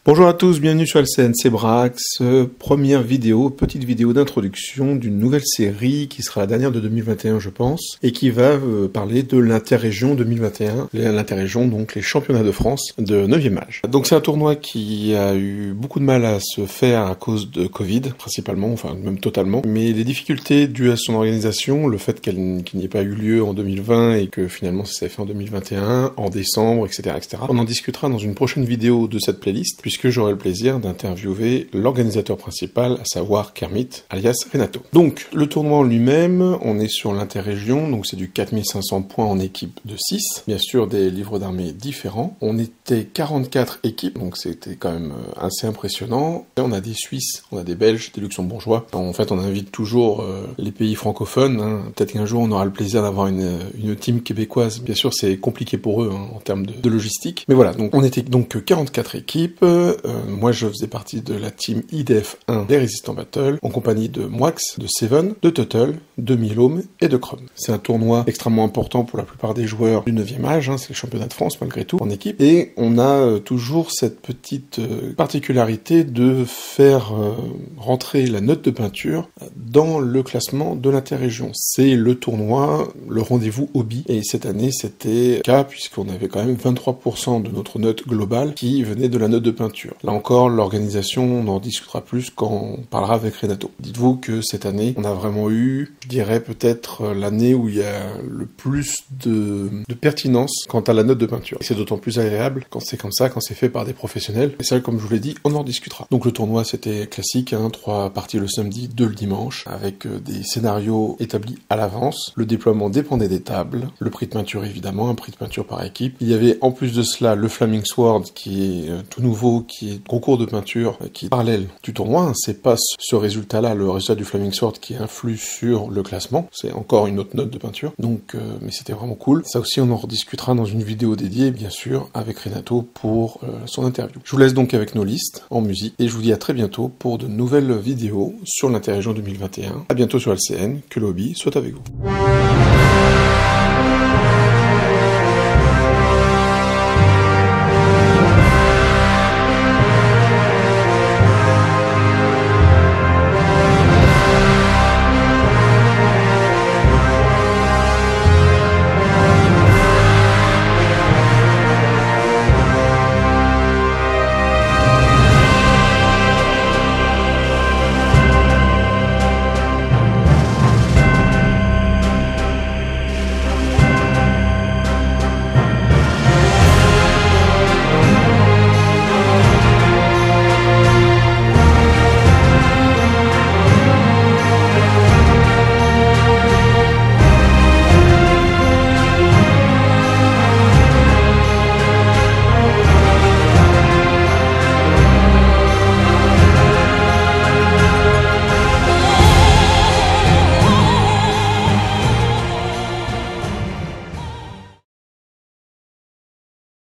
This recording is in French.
Bonjour à tous, bienvenue sur LCN, c'est Brax. Première vidéo, petite vidéo d'introduction d'une nouvelle série qui sera la dernière de 2021 je pense, et qui va parler de l'interrégion 2021, l'interrégion donc les championnats de France de 9e âge. Donc c'est un tournoi qui a eu beaucoup de mal à se faire à cause de Covid, principalement, enfin même totalement, mais les difficultés dues à son organisation, le fait qu'il n'y ait pas eu lieu en 2020 et que finalement ça s'est fait en 2021, en décembre, etc., etc. On en discutera dans une prochaine vidéo de cette playlist, puisque j'aurai le plaisir d'interviewer l'organisateur principal, à savoir Kermit, alias Renato. Donc, le tournoi en lui-même, on est sur l'interrégion, donc c'est du 4500 points en équipe de 6, bien sûr des livres d'armée différents. On était 44 équipes, donc c'était quand même assez impressionnant. Et on a des Suisses, on a des Belges, des Luxembourgeois. En fait, on invite toujours les pays francophones, hein. Peut-être qu'un jour on aura le plaisir d'avoir une team québécoise. Bien sûr, c'est compliqué pour eux en termes de logistique. Mais voilà, donc on était donc 44 équipes. Moi, je faisais partie de la team IDF 1 des Résistants Battle, en compagnie de Moix, de Seven, de Tuttle, de Milhomme et de Chrome. C'est un tournoi extrêmement important pour la plupart des joueurs du 9e âge, hein, c'est le championnat de France malgré tout, en équipe, et on a toujours cette petite particularité de faire rentrer la note de peinture dans le classement de l'interrégion. C'est le tournoi, le rendez-vous hobby, et cette année c'était le cas, puisqu'on avait quand même 23% de notre note globale qui venait de la note de peinture. Là encore, l'organisation, on en discutera plus quand on parlera avec Renato. Dites-vous que cette année, on a vraiment eu, je dirais peut-être l'année où il y a le plus de pertinence quant à la note de peinture. Et c'est d'autant plus agréable quand c'est comme ça, quand c'est fait par des professionnels. Et ça, comme je vous l'ai dit, on en discutera. Donc le tournoi, c'était classique, hein, 3 parties le samedi, 2 le dimanche, avec des scénarios établis à l'avance. Le déploiement dépendait des tables. Le prix de peinture, évidemment, un prix de peinture par équipe. Il y avait en plus de cela le Flaming Sword, qui est tout nouveau, qui est concours de peinture qui est parallèle du tournoi, hein. C'est pas ce résultat-là, le résultat du Flaming Sword, qui influe sur le classement, c'est encore une autre note de peinture, donc mais c'était vraiment cool. Ça aussi, on en rediscutera dans une vidéo dédiée, bien sûr, avec Renato pour son interview. Je vous laisse donc avec nos listes en musique, et je vous dis à très bientôt pour de nouvelles vidéos sur l'interrégion 2021. À bientôt sur LCN, que le hobby soit avec vous.